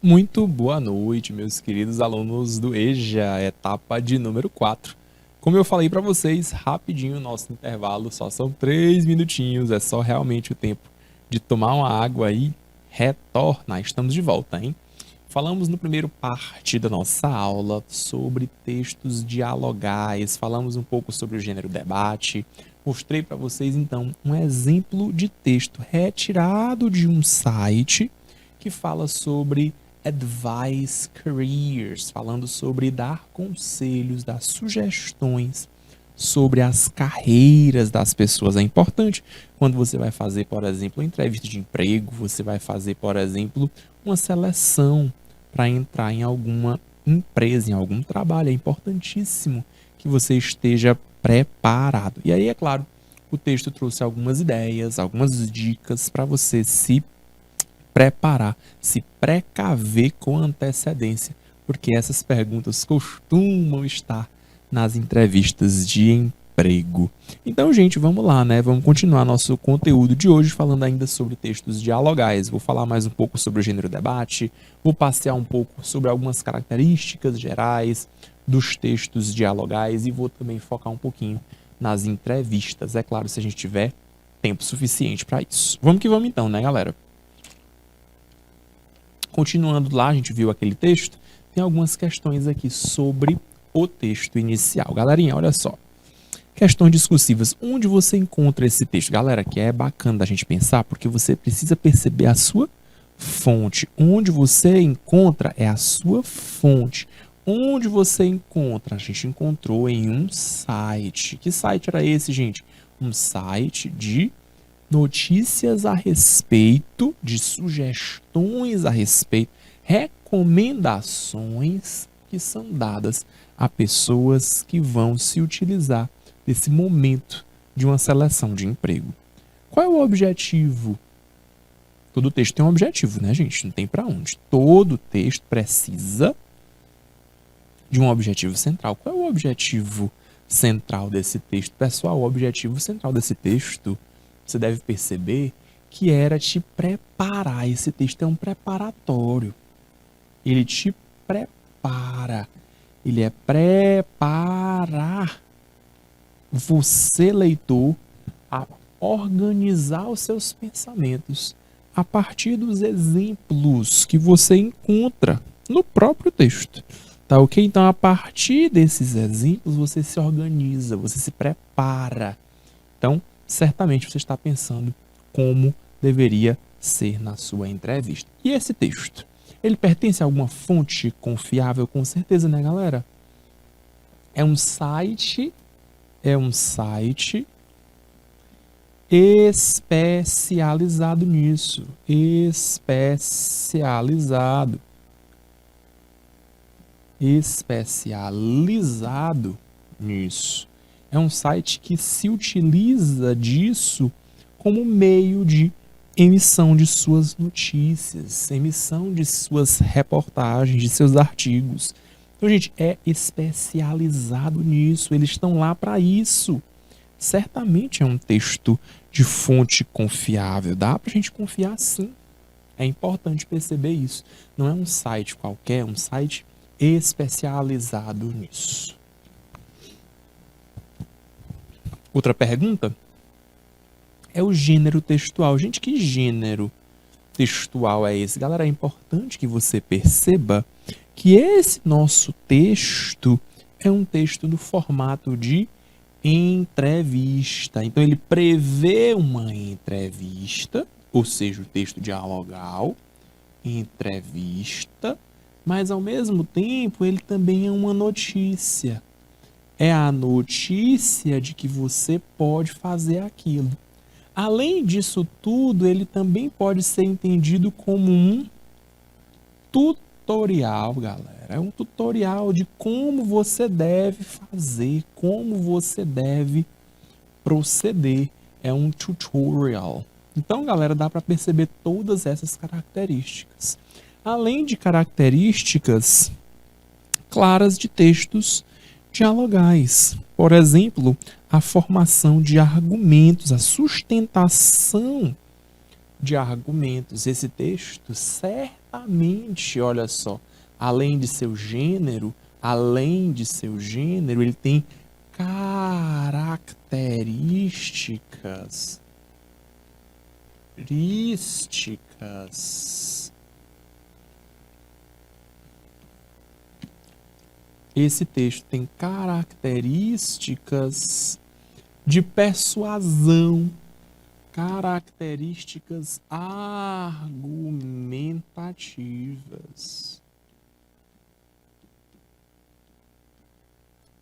Muito boa noite, meus queridos alunos do EJA, etapa de número 4. Como eu falei para vocês, rapidinho, nosso intervalo só são 3 minutinhos, é só realmente o tempo de tomar uma água e retornar. Estamos de volta, hein? Falamos no primeiro parte da nossa aula sobre textos dialogais, falamos um pouco sobre o gênero debate, mostrei para vocês então um exemplo de texto retirado de um site que fala sobre Advice Careers, falando sobre dar conselhos, dar sugestões sobre as carreiras das pessoas. É importante quando você vai fazer, por exemplo, uma entrevista de emprego, você vai fazer, por exemplo, uma seleção para entrar em alguma empresa, em algum trabalho. É importantíssimo que você esteja preparado. E aí, é claro, o texto trouxe algumas ideias, algumas dicas para você se preparar, se precaver com antecedência, porque essas perguntas costumam estar nas entrevistas de emprego. Então, gente, vamos lá, né? Vamos continuar nosso conteúdo de hoje falando ainda sobre textos dialogais. Vou falar mais um pouco sobre o gênero debate, vou passear um pouco sobre algumas características gerais dos textos dialogais e vou também focar um pouquinho nas entrevistas, é claro, se a gente tiver tempo suficiente para isso. Vamos que vamos então, né, galera? Continuando lá, a gente viu aquele texto, tem algumas questões aqui sobre o texto inicial. Galerinha, olha só. Questões discursivas. Onde você encontra esse texto? Galera, que é bacana da gente pensar, porque você precisa perceber a sua fonte. Onde você encontra é a sua fonte. Onde você encontra? A gente encontrou em um site. Que site era esse, gente? Um site de notícias a respeito, de sugestões a respeito, recomendações que são dadas a pessoas que vão se utilizar desse momento de uma seleção de emprego. Qual é o objetivo? Todo texto tem um objetivo, né, gente? Não tem para onde. Todo texto precisa de um objetivo central. Qual é o objetivo central desse texto? Pessoal, o objetivo central desse texto, você deve perceber que era te preparar. Esse texto é um preparatório. Ele te prepara. Ele é preparar você, leitor, a organizar os seus pensamentos a partir dos exemplos que você encontra no próprio texto. Tá ok? Então, a partir desses exemplos, você se organiza, você se prepara. Então, certamente você está pensando como deveria ser na sua entrevista. E esse texto? Ele pertence a alguma fonte confiável? Com certeza, né, galera? É um site especializado nisso. Especializado nisso. É um site que se utiliza disso como meio de emissão de suas notícias, emissão de suas reportagens, de seus artigos. Então, gente, é especializado nisso, eles estão lá para isso. Certamente é um texto de fonte confiável, dá para a gente confiar sim. É importante perceber isso. Não é um site qualquer, é um site especializado nisso. Outra pergunta é o gênero textual. Gente, que gênero textual é esse? Galera, é importante que você perceba que esse nosso texto é um texto no formato de entrevista. Então, ele prevê uma entrevista, ou seja, o texto dialogal, entrevista, mas ao mesmo tempo ele também é uma notícia. É a notícia de que você pode fazer aquilo. Além disso tudo, ele também pode ser entendido como um tutorial, galera. É um tutorial de como você deve fazer, como você deve proceder. É um tutorial. Então, galera, dá para perceber todas essas características. Além de características claras de textos dialogais. Por exemplo, a formação de argumentos, a sustentação de argumentos. Esse texto certamente certamente, olha só, além de seu gênero, ele tem características Esse texto tem características de persuasão, características argumentativas.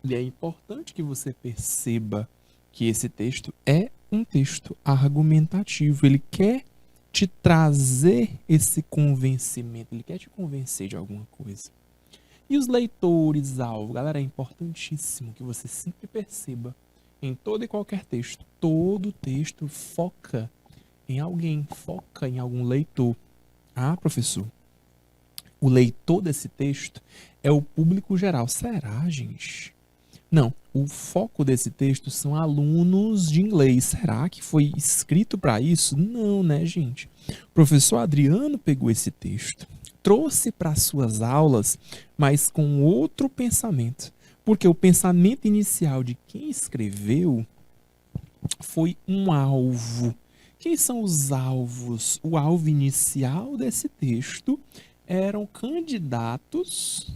E é importante que você perceba que esse texto é um texto argumentativo. Ele quer te trazer esse convencimento, ele quer te convencer de alguma coisa. E os leitores-alvo? Galera, é importantíssimo que você sempre perceba em todo e qualquer texto. Todo texto foca em alguém, foca em algum leitor. Ah, professor, o leitor desse texto é o público geral. Será, gente? Não, o foco desse texto são alunos de inglês. Será que foi escrito para isso? Não, né, gente? O professor Adriano pegou esse texto, trouxe para suas aulas, mas com outro pensamento. Porque o pensamento inicial de quem escreveu foi um alvo. Quem são os alvos? O alvo inicial desse texto eram candidatos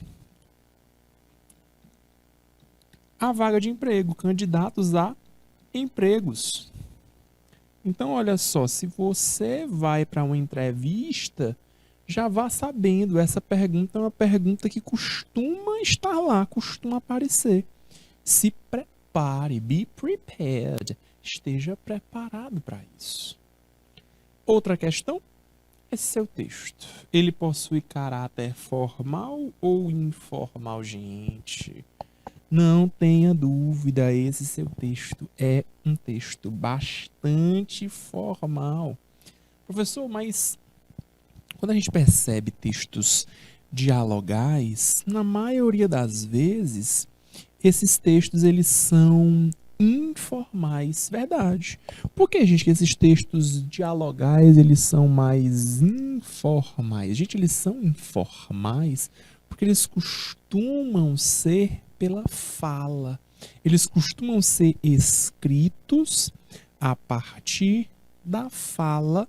a vaga de emprego, candidatos a empregos. Então, olha só, se você vai para uma entrevista, já vá sabendo, essa pergunta é uma pergunta que costuma estar lá, costuma aparecer. Se prepare, be prepared, esteja preparado para isso. Outra questão, esse seu texto, ele possui caráter formal ou informal, gente? Não tenha dúvida, esse seu texto é um texto bastante formal. Professor, mas quando a gente percebe textos dialogais, na maioria das vezes, esses textos eles são informais, verdade. Por que, gente, que esses textos dialogais eles são mais informais? Gente, eles são informais porque eles costumam ser pela fala. Eles costumam ser escritos a partir da fala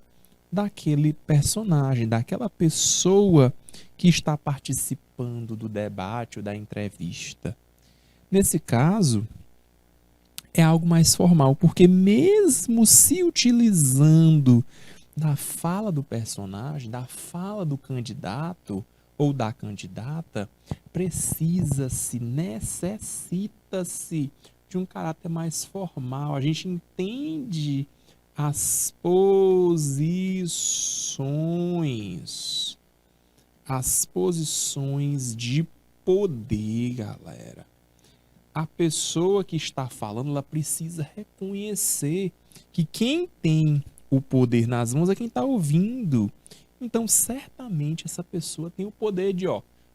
daquele personagem, daquela pessoa que está participando do debate ou da entrevista. Nesse caso, é algo mais formal, porque mesmo se utilizando da fala do personagem, da fala do candidato ou da candidata, precisa-se, necessita-se de um caráter mais formal. A gente entende as posições de poder, galera. A pessoa que está falando, ela precisa reconhecer que quem tem o poder nas mãos é quem está ouvindo. Então, certamente, essa pessoa tem o poder de,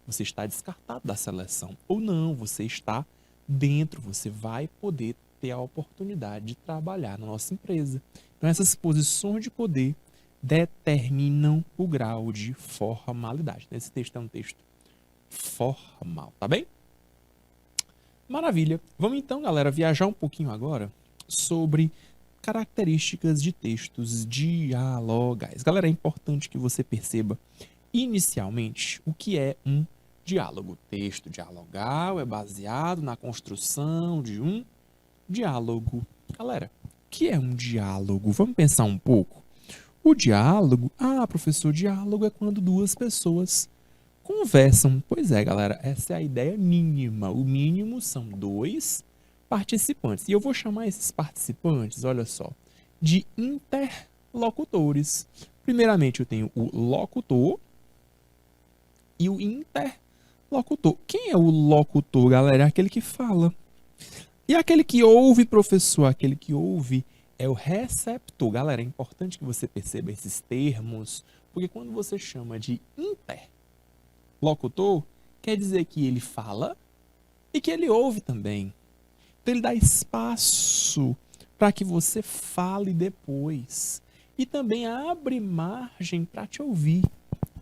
você está descartado da seleção. Ou não, você está dentro, você vai poder ter a oportunidade de trabalhar na nossa empresa. Então, essas posições de poder determinam o grau de formalidade. Esse texto é um texto formal, tá bem? Maravilha. Vamos então, galera, viajar um pouquinho agora sobre características de textos dialogais. Galera, é importante que você perceba inicialmente o que é um diálogo. O texto dialogal é baseado na construção de um diálogo. Galera, o que é um diálogo? Vamos pensar um pouco. O diálogo, professor, diálogo é quando duas pessoas conversam. Pois é, galera, essa é a ideia mínima. O mínimo são dois participantes. E eu vou chamar esses participantes, olha só, de interlocutores. Primeiramente, eu tenho o locutor e o interlocutor. Quem é o locutor, galera? É aquele que fala. E aquele que ouve, professor, aquele que ouve é o receptor. Galera, é importante que você perceba esses termos, porque quando você chama de interlocutor, quer dizer que ele fala e que ele ouve também. Então, ele dá espaço para que você fale depois. E também abre margem para te ouvir.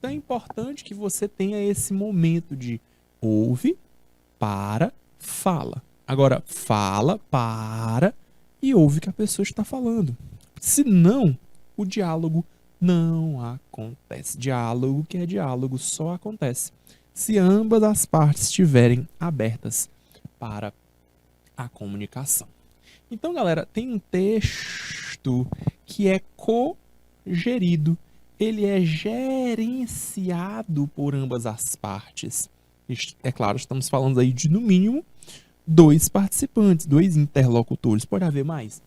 Então é importante que você tenha esse momento de ouve, para, fala. Agora, fala, para e ouve o que a pessoa está falando. Senão, o diálogo não acontece. Diálogo que é diálogo só acontece se ambas as partes estiverem abertas para a comunicação. Então, galera, tem um texto que é cogerido. Ele é gerenciado por ambas as partes. É claro, estamos falando aí de, no mínimo, 2 participantes, 2 interlocutores. Pode haver mais?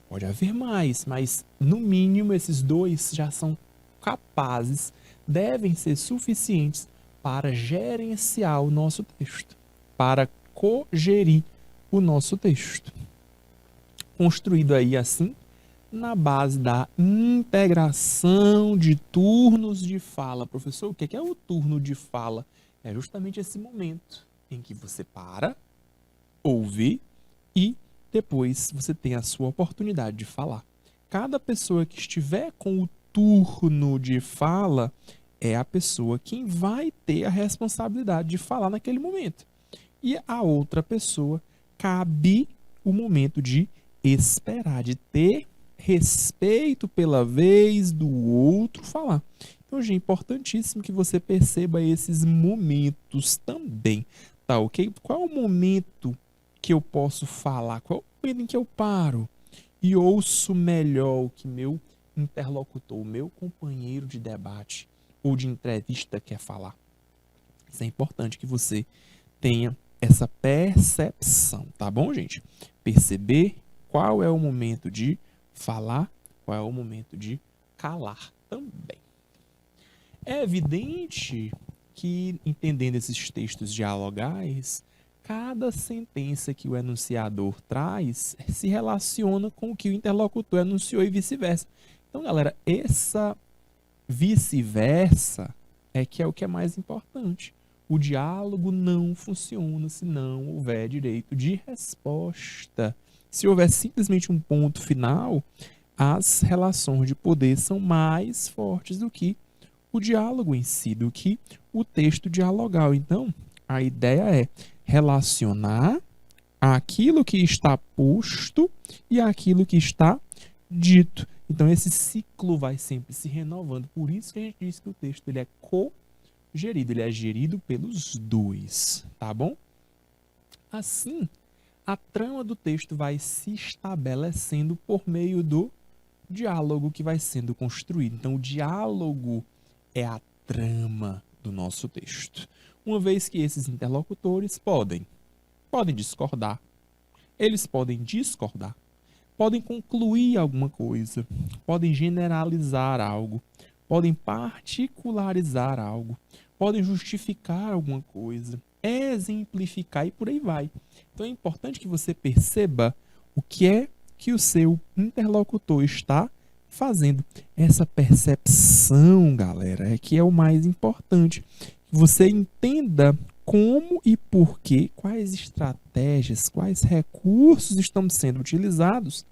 Pode haver mais, mas no mínimo esses 2 já são capazes, devem ser suficientes para gerenciar o nosso texto, para cogerir o nosso texto. Construído aí assim, na base da integração de turnos de fala. Professor, o que é o turno de fala? É justamente esse momento em que você para, ouve e depois você tem a sua oportunidade de falar. Cada pessoa que estiver com o turno de fala é a pessoa quem vai ter a responsabilidade de falar naquele momento. E a outra pessoa cabe o momento de esperar, de ter respeito pela vez do outro falar. Então, gente, é importantíssimo que você perceba esses momentos também, tá ok? Qual é o momento que eu posso falar? Qual é o momento em que eu paro e ouço melhor o que meu interlocutor, meu companheiro de debate ou de entrevista quer falar? Isso é importante que você tenha essa percepção, tá bom, gente? Perceber qual é o momento de falar, qual é o momento de calar também. É evidente que, entendendo esses textos dialogais, cada sentença que o enunciador traz se relaciona com o que o interlocutor enunciou e vice-versa. Então, galera, essa vice-versa é o que é mais importante. O diálogo não funciona se não houver direito de resposta. Se houver simplesmente um ponto final, as relações de poder são mais fortes do que o diálogo em si, do que o texto dialogal. Então, a ideia é relacionar aquilo que está posto e aquilo que está dito. Então, esse ciclo vai sempre se renovando. Por isso que a gente diz que o texto ele é cogerido, ele é gerido pelos 2, tá bom? Assim, a trama do texto vai se estabelecendo por meio do diálogo que vai sendo construído. Então, o diálogo é a trama do nosso texto. Uma vez que esses interlocutores podem discordar, eles podem discordar, podem concluir alguma coisa, podem generalizar algo, podem particularizar algo, podem justificar alguma coisa, exemplificar e por aí vai. Então é importante que você perceba o que é que o seu interlocutor está fazendo. Essa percepção, galera, é que é o mais importante. Que você entenda como e por quê, quais estratégias, quais recursos estão sendo utilizados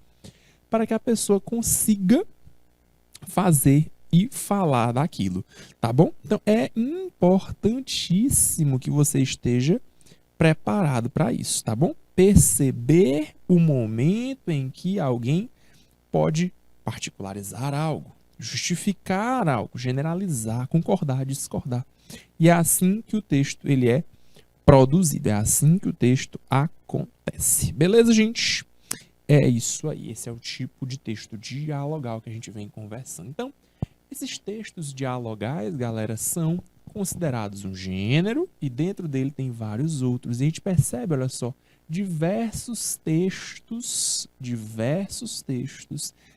para que a pessoa consiga fazer e falar daquilo, tá bom? Então é importantíssimo que você esteja preparado para isso, tá bom? Perceber o momento em que alguém pode particularizar algo, justificar algo, generalizar, concordar, discordar. E é assim que o texto ele é produzido, é assim que o texto acontece. Beleza, gente? É isso aí, esse é o tipo de texto dialogal que a gente vem conversando. Então, esses textos dialogais, galera, são considerados um gênero e dentro dele tem vários outros. E a gente percebe, olha só, diversos textos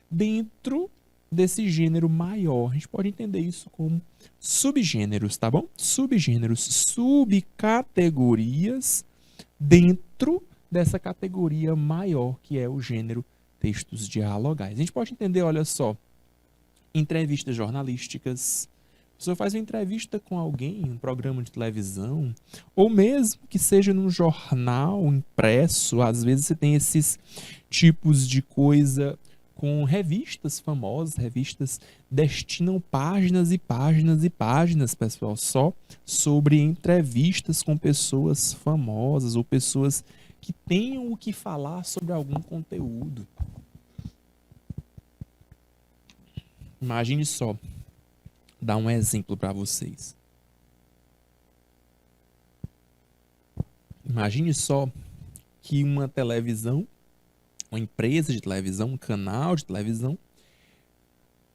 dentro desse gênero maior. A gente pode entender isso como subgêneros, tá bom? Subgêneros, subcategorias dentro dessa categoria maior que é o gênero textos dialogais. A gente pode entender, olha só, entrevistas jornalísticas. A pessoa faz uma entrevista com alguém em um programa de televisão, ou mesmo que seja num jornal impresso, às vezes você tem esses tipos de coisa com revistas famosas, revistas destinam páginas e páginas e páginas, pessoal, só sobre entrevistas com pessoas famosas ou pessoas que tenham o que falar sobre algum conteúdo. Imagine só, dar um exemplo para vocês. Imagine só que uma televisão, uma empresa de televisão, um canal de televisão,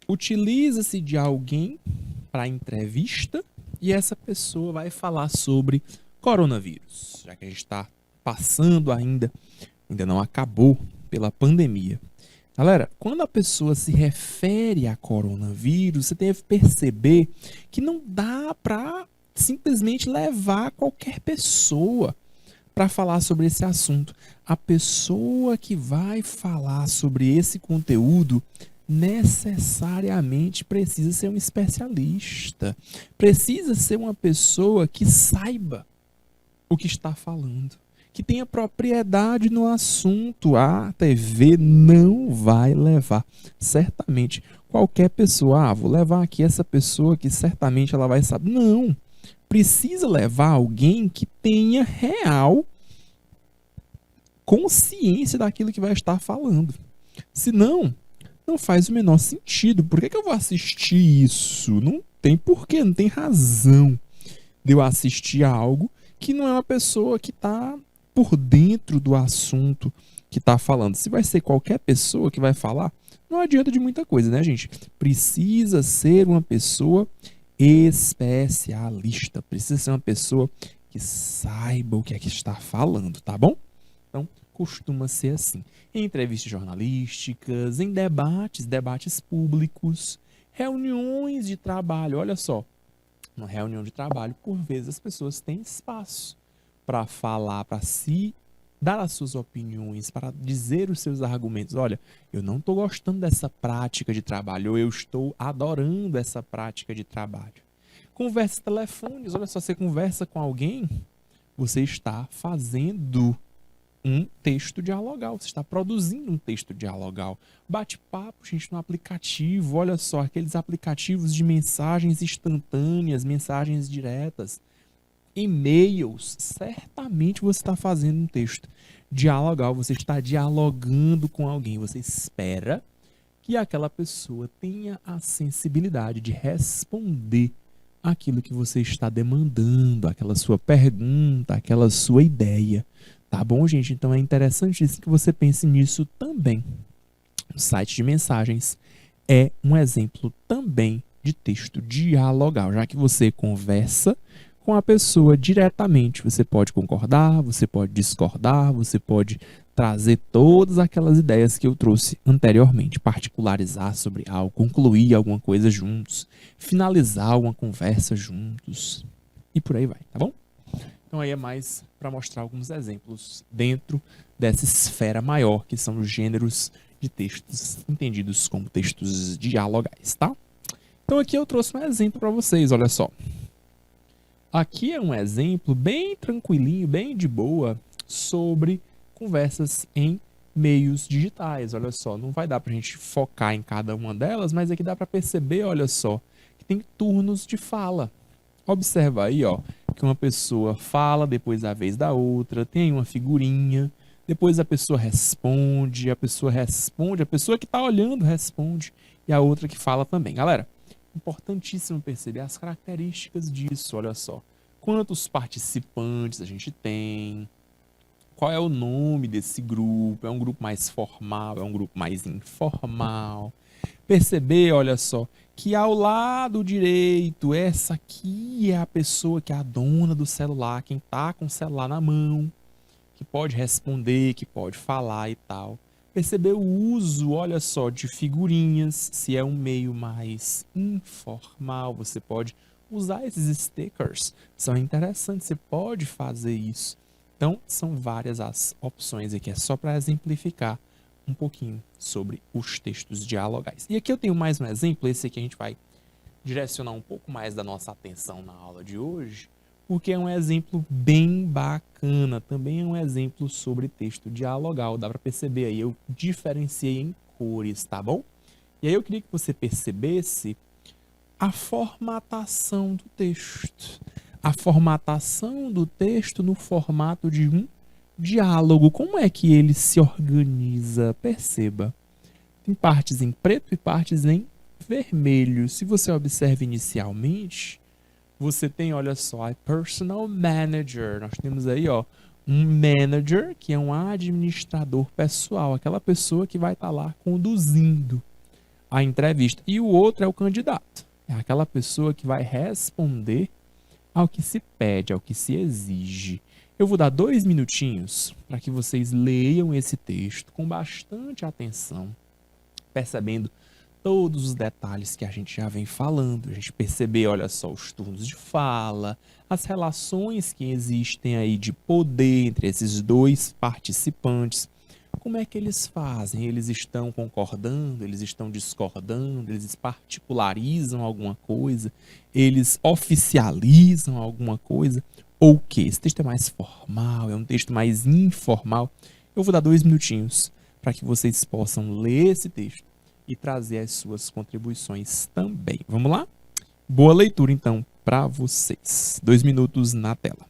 utiliza-se de alguém para entrevista e essa pessoa vai falar sobre coronavírus, já que a gente está passando ainda não acabou pela pandemia. Galera, quando a pessoa se refere a coronavírus, você deve perceber que não dá para simplesmente levar qualquer pessoa para falar sobre esse assunto. A pessoa que vai falar sobre esse conteúdo necessariamente precisa ser um especialista. Precisa ser uma pessoa que saiba o que está falando, que tenha propriedade no assunto. A TV não vai levar certamente qualquer pessoa. Vou levar aqui essa pessoa que certamente ela vai saber. Não. Precisa levar alguém que tenha real consciência daquilo que vai estar falando. Senão, não faz o menor sentido. Por que eu vou assistir isso? Não tem porquê, não tem razão de eu assistir a algo que não é uma pessoa que está por dentro do assunto que está falando. Se vai ser qualquer pessoa que vai falar, não adianta de muita coisa, né, gente? Precisa ser uma pessoa especialista. Precisa ser uma pessoa que saiba o que é que está falando, tá bom? Então, costuma ser assim. Em entrevistas jornalísticas, em debates públicos, reuniões de trabalho. Olha só, uma reunião de trabalho, por vezes as pessoas têm espaço para falar, para si dar as suas opiniões, para dizer os seus argumentos. Olha, eu não estou gostando dessa prática de trabalho, ou eu estou adorando essa prática de trabalho. Conversas telefônicas, olha só, você conversa com alguém, você está fazendo um texto dialogal, você está produzindo um texto dialogal. Bate-papo, gente, no aplicativo, olha só, aqueles aplicativos de mensagens instantâneas, mensagens diretas, e-mails, certamente você está fazendo um texto dialogal, você está dialogando com alguém, você espera que aquela pessoa tenha a sensibilidade de responder aquilo que você está demandando, aquela sua pergunta, aquela sua ideia. Tá bom, gente? Então é interessante que você pense nisso também. O site de mensagens é um exemplo também de texto dialogal, já que você conversa com a pessoa diretamente. Você pode concordar, você pode discordar, você pode trazer todas aquelas ideias que eu trouxe anteriormente, particularizar sobre algo, concluir alguma coisa juntos, finalizar uma conversa juntos e por aí vai, tá bom? Então aí é mais para mostrar alguns exemplos dentro dessa esfera maior, que são os gêneros de textos entendidos como textos dialogais, tá? Então aqui eu trouxe um exemplo para vocês, olha só. Aqui é um exemplo bem tranquilinho, bem de boa, sobre conversas em meios digitais. Olha só, não vai dar para a gente focar em cada uma delas, mas aqui dá para perceber, olha só, que tem turnos de fala. Observa aí, ó, que uma pessoa fala, depois a vez da outra, tem uma figurinha, depois a pessoa responde, a pessoa que está olhando responde, e a outra que fala também. Galera, importantíssimo perceber as características disso, olha só. Quantos participantes a gente tem, qual é o nome desse grupo, é um grupo mais formal, é um grupo mais informal. Perceber, olha só, que ao lado direito, essa aqui é a pessoa que é a dona do celular, quem tá com o celular na mão, que pode responder, que pode falar e tal. Perceber o uso, olha só, de figurinhas, se é um meio mais informal, você pode usar esses stickers, são interessantes, você pode fazer isso. Então, são várias as opções aqui, é só para exemplificar um pouquinho sobre os textos dialogais. E aqui eu tenho mais um exemplo, esse aqui a gente vai direcionar um pouco mais da nossa atenção na aula de hoje, porque é um exemplo bem bacana, também é um exemplo sobre texto dialogal, dá para perceber aí, eu diferenciei em cores, tá bom? E aí eu queria que você percebesse a formatação do texto. A formatação do texto no formato de um diálogo. Como é que ele se organiza? Perceba. Tem partes em preto e partes em vermelho. Se você observa inicialmente, você tem, olha só, a personal manager. Nós temos aí, ó, um manager, que é um administrador pessoal, aquela pessoa que vai estar lá conduzindo a entrevista. E o outro é o candidato. É aquela pessoa que vai responder ao que se pede, ao que se exige. Eu vou dar 2 minutinhos para que vocês leiam esse texto com bastante atenção, percebendo todos os detalhes que a gente já vem falando. A gente perceber, olha só, os turnos de fala, as relações que existem aí de poder entre esses dois participantes. Como é que eles fazem? Eles estão concordando? Eles estão discordando? Eles particularizam alguma coisa? Eles oficializam alguma coisa? Ou o quê? Esse texto é mais formal? É um texto mais informal? Eu vou dar 2 minutinhos para que vocês possam ler esse texto e trazer as suas contribuições também. Vamos lá? Boa leitura, então, para vocês. 2 minutos na tela.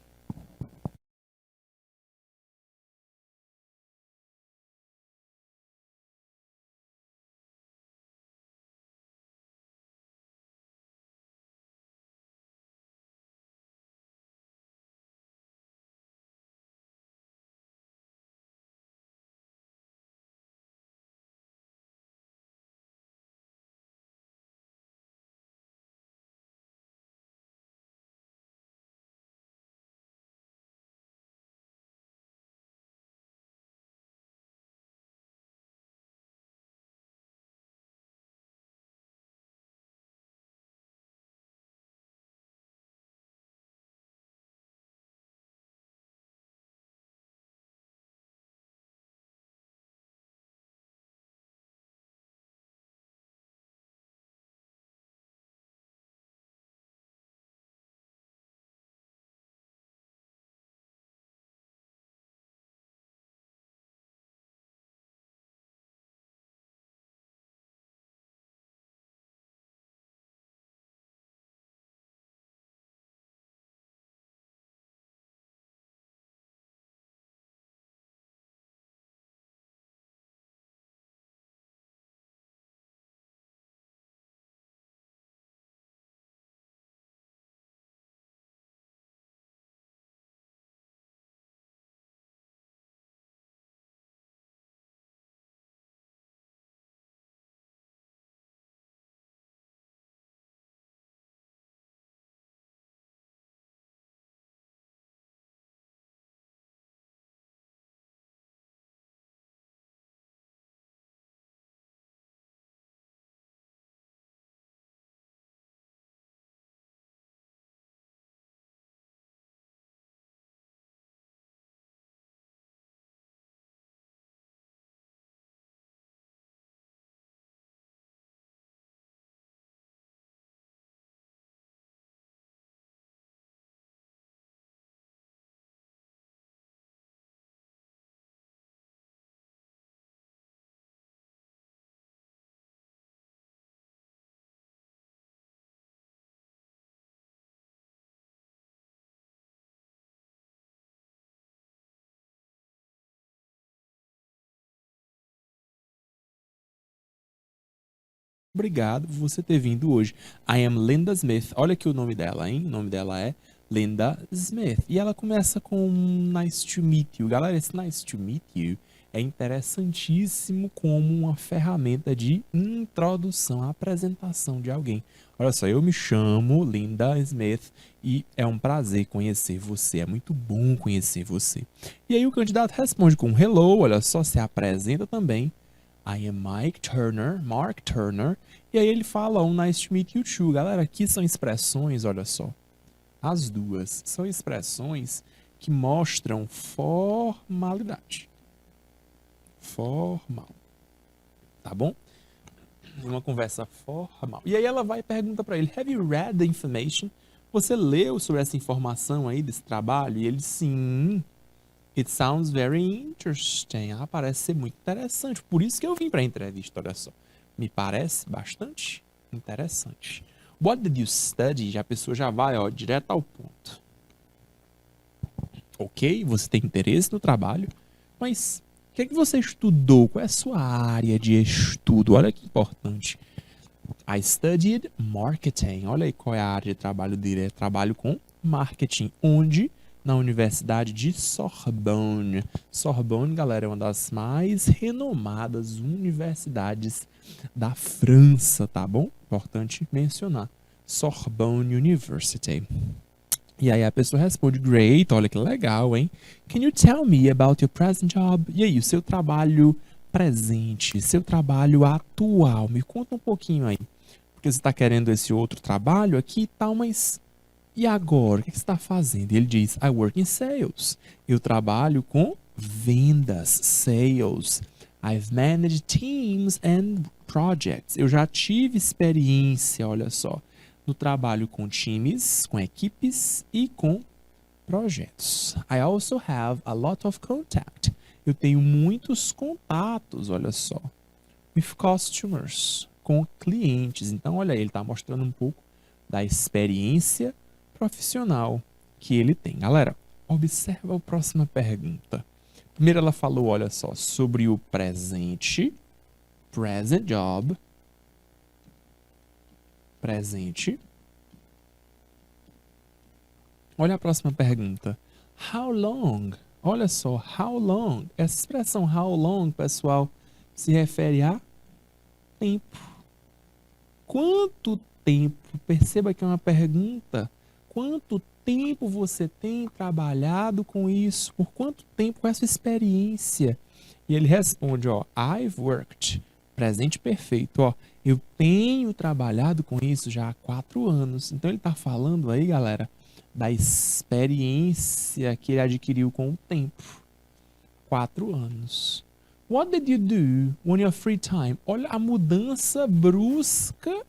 Obrigado por você ter vindo hoje. I am Linda Smith. Olha aqui o nome dela, hein? O nome dela é Linda Smith. E ela começa com Nice to meet you. Galera, esse Nice to meet you é interessantíssimo como uma ferramenta de introdução, apresentação de alguém. Olha só, eu me chamo Linda Smith e é um prazer conhecer você. É muito bom conhecer você. E aí o candidato responde com hello, olha só, se apresenta também. I am Mark Turner. E aí ele fala um nice to meet you too. Galera, aqui são expressões, olha só. As duas são expressões que mostram formalidade. Formal. Tá bom? Uma conversa formal. E aí ela vai e pergunta para ele, have you read the information? Você leu sobre essa informação aí desse trabalho? E ele, sim. It sounds very interesting. Ah, parece ser muito interessante. Por isso que eu vim para a entrevista, olha só. Me parece bastante interessante. What did you study? Já a pessoa já vai, ó, direto ao ponto. Ok, você tem interesse no trabalho, mas o que é que você estudou? Qual é a sua área de estudo? Olha que importante. I studied marketing. Olha aí qual é a área de trabalho dele. É trabalho com marketing. Onde? Na Universidade de Sorbonne. Sorbonne, galera, é uma das mais renomadas universidades da França, tá bom? Importante mencionar. Sorbonne University. E aí a pessoa responde, great, olha que legal, hein? Can you tell me about your present job? E aí, o seu trabalho presente, seu trabalho atual, me conta um pouquinho aí. Porque você está querendo esse outro trabalho aqui e tal, mas e agora? O que você está fazendo? E ele diz, I work in sales. Eu trabalho com vendas, sales. I've managed teams and projects. Eu já tive experiência, olha só, no trabalho com times, com equipes e com projetos. I also have a lot of contact. Eu tenho muitos contatos, olha só, with customers, com clientes. Então, olha aí, ele está mostrando um pouco da experiência profissional que ele tem. Galera, observa a próxima pergunta. Primeiro ela falou, olha só, sobre o presente, present job, presente. Olha a próxima pergunta. How long? Olha só, how long? Essa expressão how long, pessoal, se refere a tempo. Quanto tempo? Perceba que é uma pergunta. Quanto tempo você tem trabalhado com isso? Por quanto tempo com essa experiência? E ele responde, ó, I've worked. Presente perfeito, ó. Eu tenho trabalhado com isso já há 4 anos. Então ele está falando aí, galera, da experiência que ele adquiriu com o tempo. 4 anos. What did you do on your free time? Olha a mudança brusca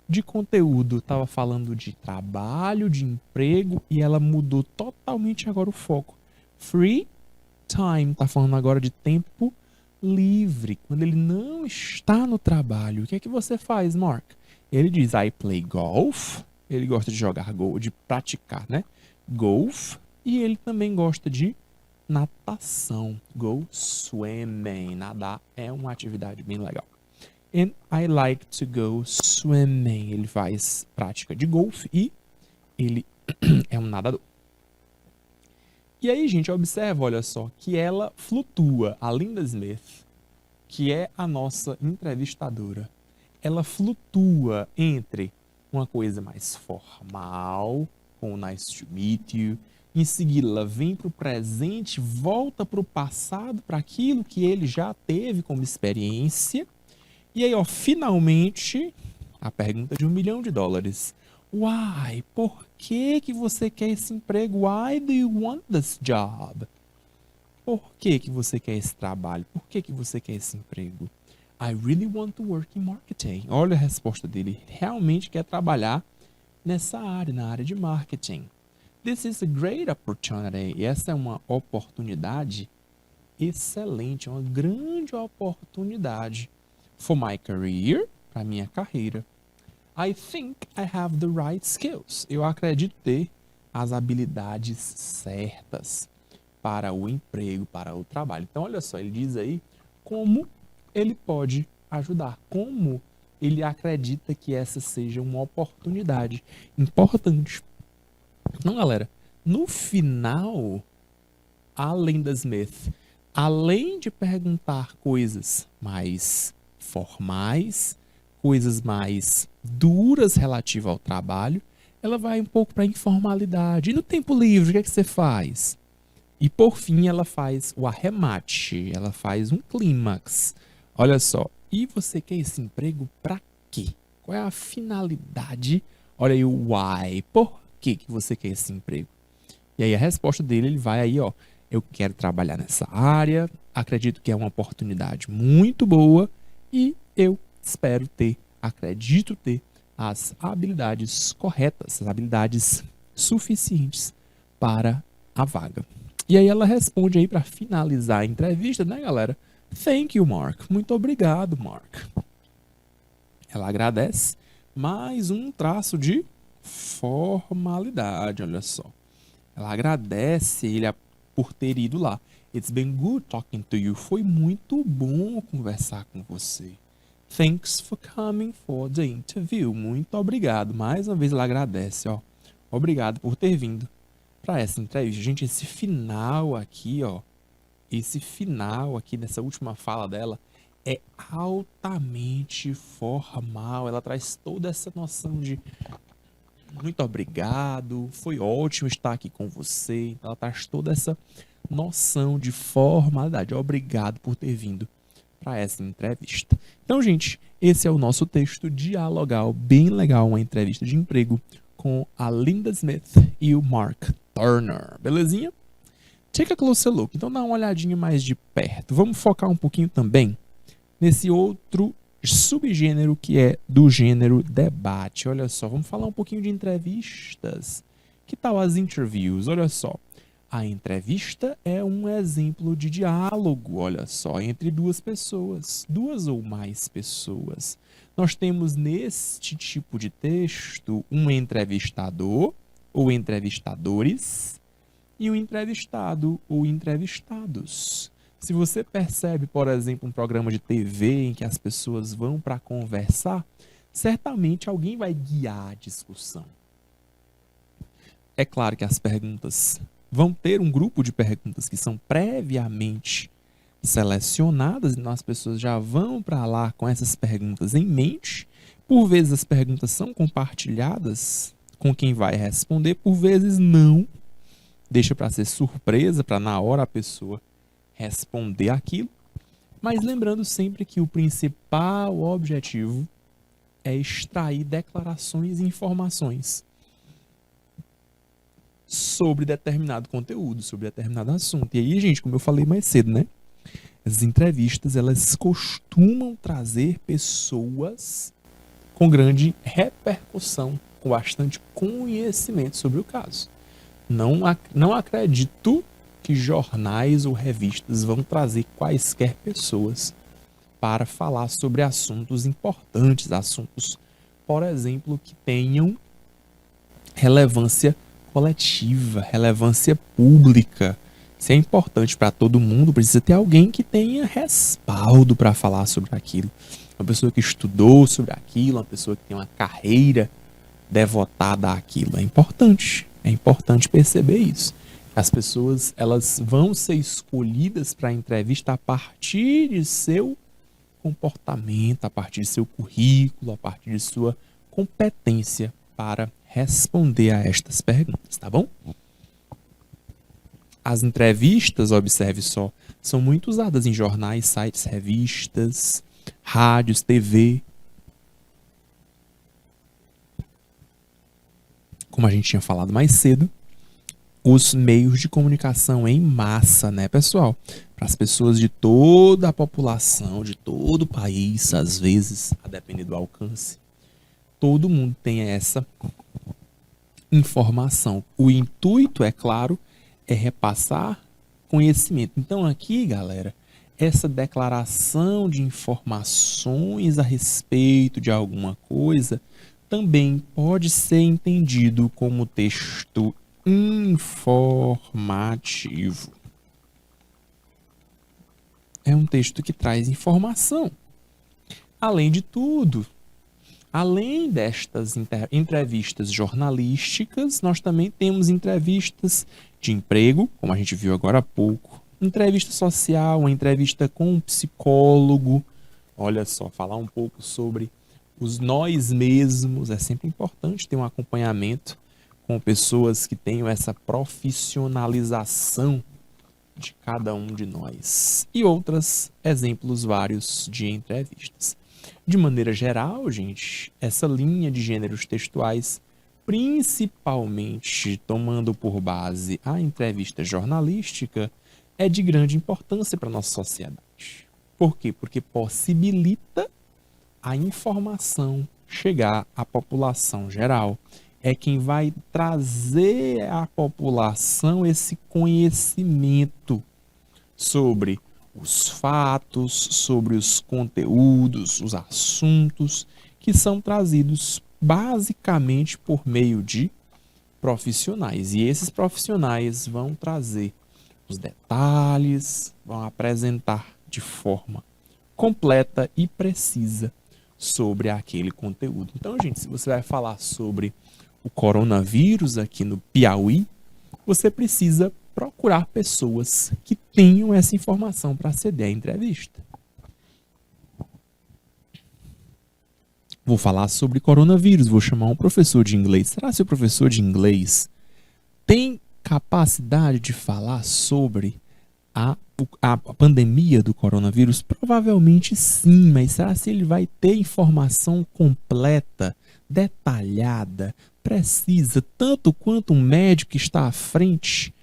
de conteúdo. Tava falando de trabalho, de emprego, e ela mudou totalmente agora o foco. Free time. Tá falando agora de tempo livre. Quando ele não está no trabalho. O que é que você faz, Mark? Ele diz, I play golf. Ele gosta de jogar golfe, de praticar, né? Golf. E ele também gosta de natação. Go swimming. Nadar é uma atividade bem legal. And I like to go swimming. Ele faz prática de golfe e ele é um nadador. E aí, gente, observa, olha só, que ela flutua. A Linda Smith, que é a nossa entrevistadora, ela flutua entre uma coisa mais formal, com nice to meet you. Em seguida, ela vem para o presente, volta para o passado, para aquilo que ele já teve como experiência. E aí, ó, finalmente, a pergunta de $1 milhão. Why? Por que que você quer esse emprego? Why do you want this job? Por que que você quer esse trabalho? Por que que você quer esse emprego? I really want to work in marketing. Olha a resposta dele. Realmente quer trabalhar nessa área, na área de marketing. This is a great opportunity. E essa é uma oportunidade excelente, uma grande oportunidade for my career, para minha carreira. I think I have the right skills. Eu acredito ter as habilidades certas para o emprego, para o trabalho. Então, olha só, ele diz aí como ele pode ajudar, como ele acredita que essa seja uma oportunidade importante. Então, galera, no final, a Linda Smith, além de perguntar coisas mais formais, coisas mais duras relativas ao trabalho, ela vai um pouco para a informalidade. E no tempo livre, o que é que você faz? E por fim, ela faz o arremate, ela faz um clímax. Olha só, e você quer esse emprego para quê? Qual é a finalidade? Olha aí o why, por que você quer esse emprego? E aí a resposta dele, ele vai aí, ó, eu quero trabalhar nessa área, acredito que é uma oportunidade muito boa e eu espero ter, acredito ter as habilidades corretas, as habilidades suficientes para a vaga. E aí ela responde aí para finalizar a entrevista, né, galera? Thank you, Mark. Muito obrigado, Mark. Ela agradece. Mais um traço de formalidade, olha só. Ela agradece ele por ter ido lá. It's been good talking to you. Foi muito bom conversar com você. Thanks for coming for the interview. Muito obrigado. Mais uma vez ela agradece, ó. Obrigado por ter vindo para essa entrevista. Gente, esse final aqui, ó. Esse final aqui dessa última fala dela é altamente formal. Ela traz toda essa noção de muito obrigado, foi ótimo estar aqui com você. Ela traz toda essa noção de formalidade. Obrigado por ter vindo para essa entrevista. Então, gente, esse é o nosso texto dialogal, bem legal, uma entrevista de emprego com a Linda Smith e o Mark Turner. Belezinha? Take a closer look. Então, dá uma olhadinha mais de perto. Vamos focar um pouquinho também nesse outro subgênero que é do gênero debate. Olha só, vamos falar um pouquinho de entrevistas. Que tal as interviews? Olha só, a entrevista é um exemplo de diálogo, olha só, entre duas pessoas, duas ou mais pessoas. Nós temos neste tipo de texto um entrevistador ou entrevistadores e um entrevistado ou entrevistados. Se você percebe, por exemplo, um programa de TV em que as pessoas vão para conversar, certamente alguém vai guiar a discussão. É claro que as perguntas vão ter um grupo de perguntas que são previamente selecionadas, então as pessoas já vão para lá com essas perguntas em mente. Por vezes as perguntas são compartilhadas com quem vai responder, por vezes não. Deixa para ser surpresa, para na hora a pessoa responder aquilo, mas lembrando sempre que o principal objetivo é extrair declarações e informações sobre determinado conteúdo, sobre determinado assunto. E aí, gente, como eu falei mais cedo, né? As entrevistas, elas costumam trazer pessoas com grande repercussão, com bastante conhecimento sobre o caso. Não acredito que jornais ou revistas vão trazer quaisquer pessoas para falar sobre assuntos importantes, assuntos, por exemplo, que tenham relevância coletiva, relevância pública. Isso é importante para todo mundo, precisa ter alguém que tenha respaldo para falar sobre aquilo. Uma pessoa que estudou sobre aquilo, uma pessoa que tem uma carreira devotada àquilo. É importante perceber isso. As pessoas, elas vão ser escolhidas para a entrevista a partir de seu comportamento, a partir de seu currículo, a partir de sua competência para responder a estas perguntas, tá bom? As entrevistas, observe só, são muito usadas em jornais, sites, revistas, rádios, TV. Como a gente tinha falado mais cedo, os meios de comunicação em massa, né, pessoal? Para as pessoas de toda a população, de todo o país, às vezes, a depender do alcance, todo mundo tem essa informação. O intuito, é claro, é repassar conhecimento. Então aqui, galera, essa declaração de informações a respeito de alguma coisa também pode ser entendido como texto informativo. É um texto que traz informação. Além de tudo, além destas entrevistas jornalísticas, nós também temos entrevistas de emprego, como a gente viu agora há pouco, entrevista social, uma entrevista com um psicólogo. Olha só, falar um pouco sobre os nós mesmos. É sempre importante ter um acompanhamento com pessoas que tenham essa profissionalização de cada um de nós. E outros exemplos vários de entrevistas. De maneira geral, gente, essa linha de gêneros textuais, principalmente tomando por base a entrevista jornalística, é de grande importância para a nossa sociedade. Por quê? Porque possibilita a informação chegar à população geral. é quem vai trazer à população esse conhecimento sobre os fatos, sobre os conteúdos, os assuntos que são trazidos basicamente por meio de profissionais. E esses profissionais vão trazer os detalhes, vão apresentar de forma completa e precisa sobre aquele conteúdo. Então, gente, se você vai falar sobre o coronavírus aqui no Piauí, você precisa procurar pessoas que tenham essa informação para ceder à entrevista. Vou falar sobre coronavírus, vou chamar um professor de inglês. Será que o professor de inglês tem capacidade de falar sobre a pandemia do coronavírus? Provavelmente sim, mas será se ele vai ter informação completa, detalhada, precisa, tanto quanto um médico que está à frente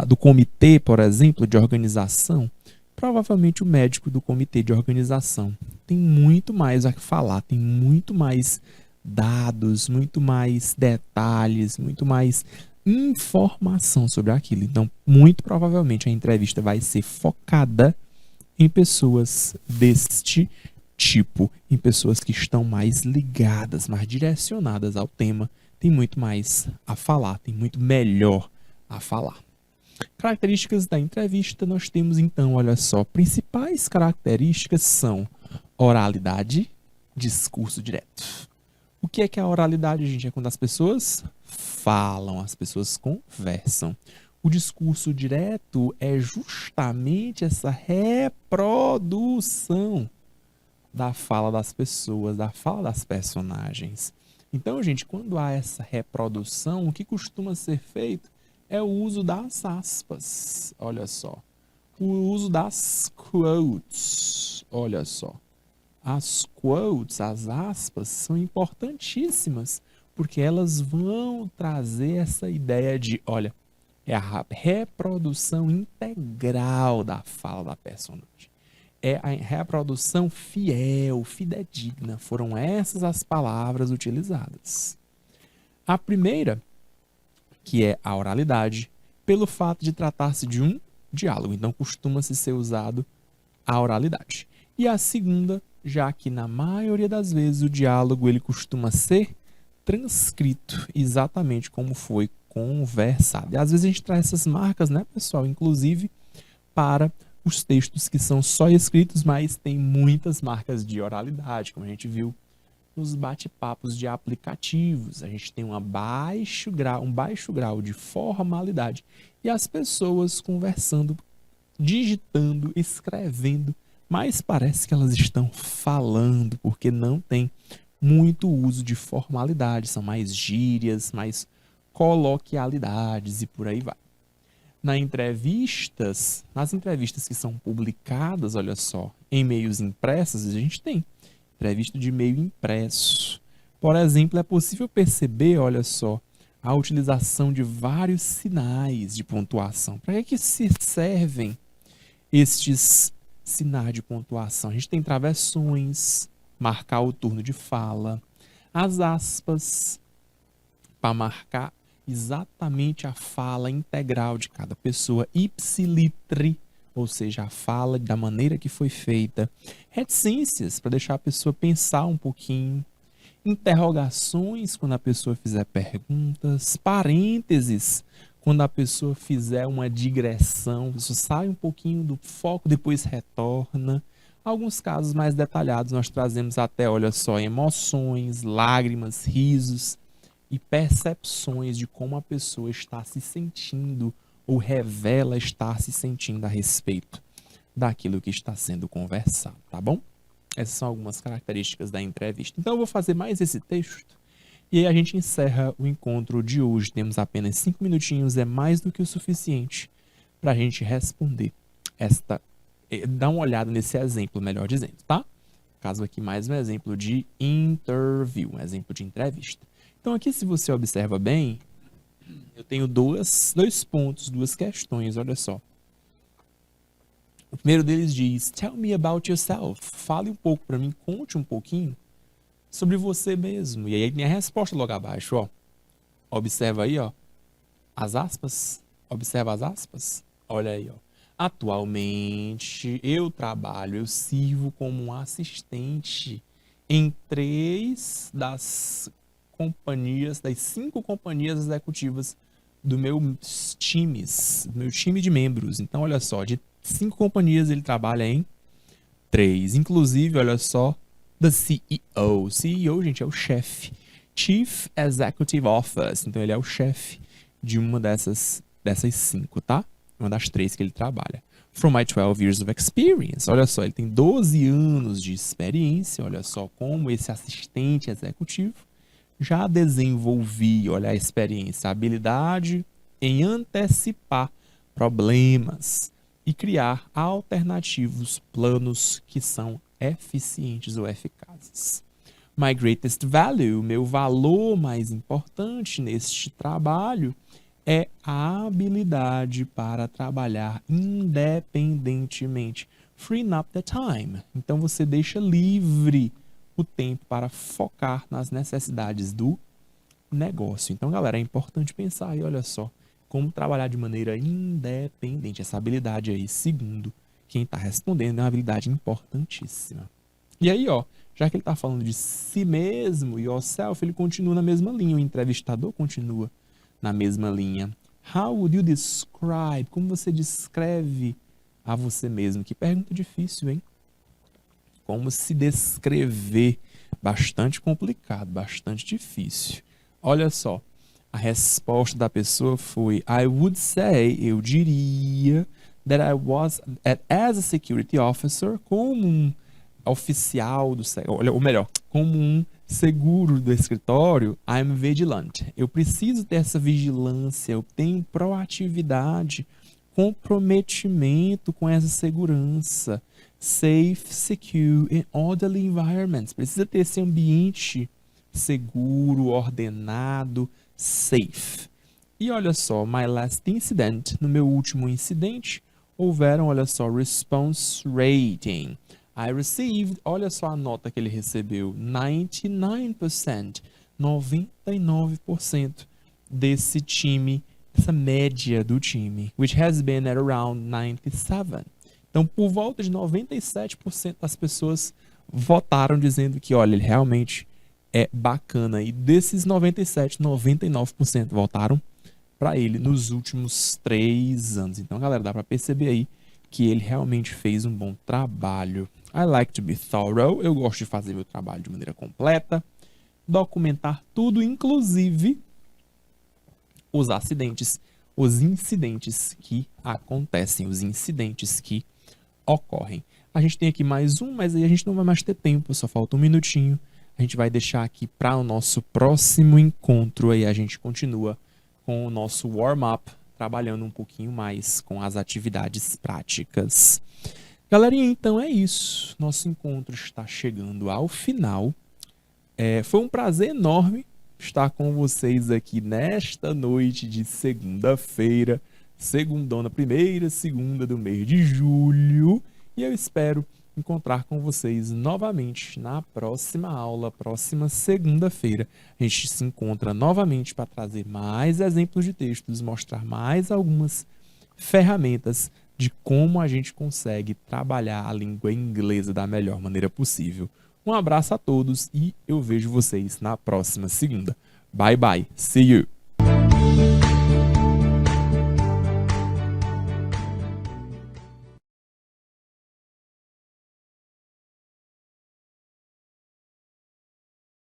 do comitê, por exemplo, de organização? Provavelmente o médico do comitê de organização tem muito mais a falar, tem muito mais dados, muito mais detalhes, muito mais informação sobre aquilo. Então, muito provavelmente a entrevista vai ser focada em pessoas deste tipo, em pessoas que estão mais ligadas, mais direcionadas ao tema, tem muito mais a falar, tem muito melhor a falar. Características da entrevista, nós temos então, olha só, principais características são oralidade, discurso direto. O que é a oralidade, gente? É quando as pessoas falam, as pessoas conversam. O discurso direto é justamente essa reprodução da fala das pessoas, da fala das personagens. Então, gente, quando há essa reprodução, o que costuma ser feito é o uso das aspas. Olha só. O uso das quotes. Olha só. As quotes, as aspas, são importantíssimas, porque elas vão trazer essa ideia de, olha, é a reprodução integral da fala da personagem. É a reprodução fiel, fidedigna. Foram essas as palavras utilizadas. A primeira, que é a oralidade, pelo fato de tratar-se de um diálogo. Então, costuma-se ser usado a oralidade. E a segunda, já que na maioria das vezes o diálogo ele costuma ser transcrito exatamente como foi conversado. E às vezes a gente traz essas marcas, né, pessoal? Inclusive para os textos que são só escritos, mas tem muitas marcas de oralidade, como a gente viu nos bate-papos de aplicativos. A gente tem um baixo grau de formalidade e as pessoas conversando, digitando, escrevendo, mas parece que elas estão falando, porque não tem muito uso de formalidade, são mais gírias, mais coloquialidades e por aí vai. Nas entrevistas que são publicadas, olha só, em meios impressos, a gente tem entrevista de meio impresso. Por exemplo, é possível perceber, olha só, a utilização de vários sinais de pontuação. Para que se servem estes sinais de pontuação? A gente tem travessões, marcar o turno de fala, as aspas, para marcar exatamente a fala integral de cada pessoa, ipsilitre, ou seja, a fala da maneira que foi feita, reticências, para deixar a pessoa pensar um pouquinho, interrogações, quando a pessoa fizer perguntas, parênteses, quando a pessoa fizer uma digressão, isso sai um pouquinho do foco, depois retorna. Alguns casos mais detalhados nós trazemos até, olha só, emoções, lágrimas, risos e percepções de como a pessoa está se sentindo ou revela estar se sentindo a respeito daquilo que está sendo conversado, tá bom? Essas são algumas características da entrevista. Então eu vou fazer mais esse texto e aí a gente encerra o encontro de hoje. Temos apenas 5 minutinhos, é mais do que o suficiente para a gente responder dar uma olhada nesse exemplo, melhor dizendo, tá? Caso aqui mais um exemplo de interview, um exemplo de entrevista. Então aqui, se você observa bem, eu tenho dois pontos, duas questões, olha só. O primeiro deles diz, tell me about yourself. Fale um pouco para mim, conte um pouquinho sobre você mesmo. E aí minha resposta logo abaixo, ó. Observa aí, ó, as aspas. Observa as aspas. Olha aí, ó. Atualmente, eu sirvo como um assistente em 3 das companhias, das 5 companhias executivas do meu time de membros. Então, olha só, de 5 companhias ele trabalha em 3. Inclusive, olha só, the CEO. CEO, gente, é o chefe. Chief Executive Office. Então, ele é o chefe de uma dessas 5, tá? Uma das 3 que ele trabalha. From my 12 years of experience. Olha só, ele tem 12 anos de experiência. Olha só como esse assistente executivo já desenvolvi, olha a experiência, a habilidade em antecipar problemas e criar alternativos planos que são eficientes ou eficazes. My greatest value, meu valor mais importante neste trabalho é a habilidade para trabalhar independentemente. Freeing up the time. Então você deixa livre o tempo para focar nas necessidades do negócio. Então, galera, é importante pensar aí, olha só, como trabalhar de maneira independente. Essa habilidade aí, segundo quem está respondendo, é uma habilidade importantíssima. E aí, ó, já que ele está falando de si mesmo, yourself, ele continua na mesma linha, o entrevistador continua na mesma linha. How would you describe? Como você descreve a você mesmo? Que pergunta difícil, hein? Como se descrever? Bastante complicado, bastante difícil. Olha só, a resposta da pessoa foi: I would say, eu diria, that I was, as a security officer, como um oficial do, ou melhor, como um seguro do escritório, I'm vigilant. Eu preciso ter essa vigilância, eu tenho proatividade, comprometimento com essa segurança. Safe, secure and orderly environments. Precisa ter esse ambiente seguro, ordenado, safe. E olha só, my last incident, no meu último incidente, houveram, olha só, response rating. I received, olha só a nota que ele recebeu, 99%, 99% desse time, essa média do time, which has been at around 97%. Então, por volta de 97% das pessoas votaram dizendo que, olha, ele realmente é bacana. E desses 97, 99% votaram para ele nos últimos 3 anos. Então, galera, dá para perceber aí que ele realmente fez um bom trabalho. I like to be thorough. Eu gosto de fazer meu trabalho de maneira completa, documentar tudo, inclusive os acidentes, os incidentes que acontecem, os incidentes que ocorrem. A gente tem aqui mais um, mas aí a gente não vai mais ter tempo, só falta um minutinho. A gente vai deixar aqui para o nosso próximo encontro, aí a gente continua com o nosso warm-up, trabalhando um pouquinho mais com as atividades práticas. Galerinha, então é isso. Nosso encontro está chegando ao final. Foi um prazer enorme estar com vocês aqui nesta noite de segunda-feira, segundona, primeira segunda do mês de julho, e eu espero encontrar com vocês novamente na próxima aula, próxima segunda-feira. A gente se encontra novamente para trazer mais exemplos de textos, mostrar mais algumas ferramentas de como a gente consegue trabalhar a língua inglesa da melhor maneira possível. Um abraço a todos e eu vejo vocês na próxima segunda. Bye bye, see you!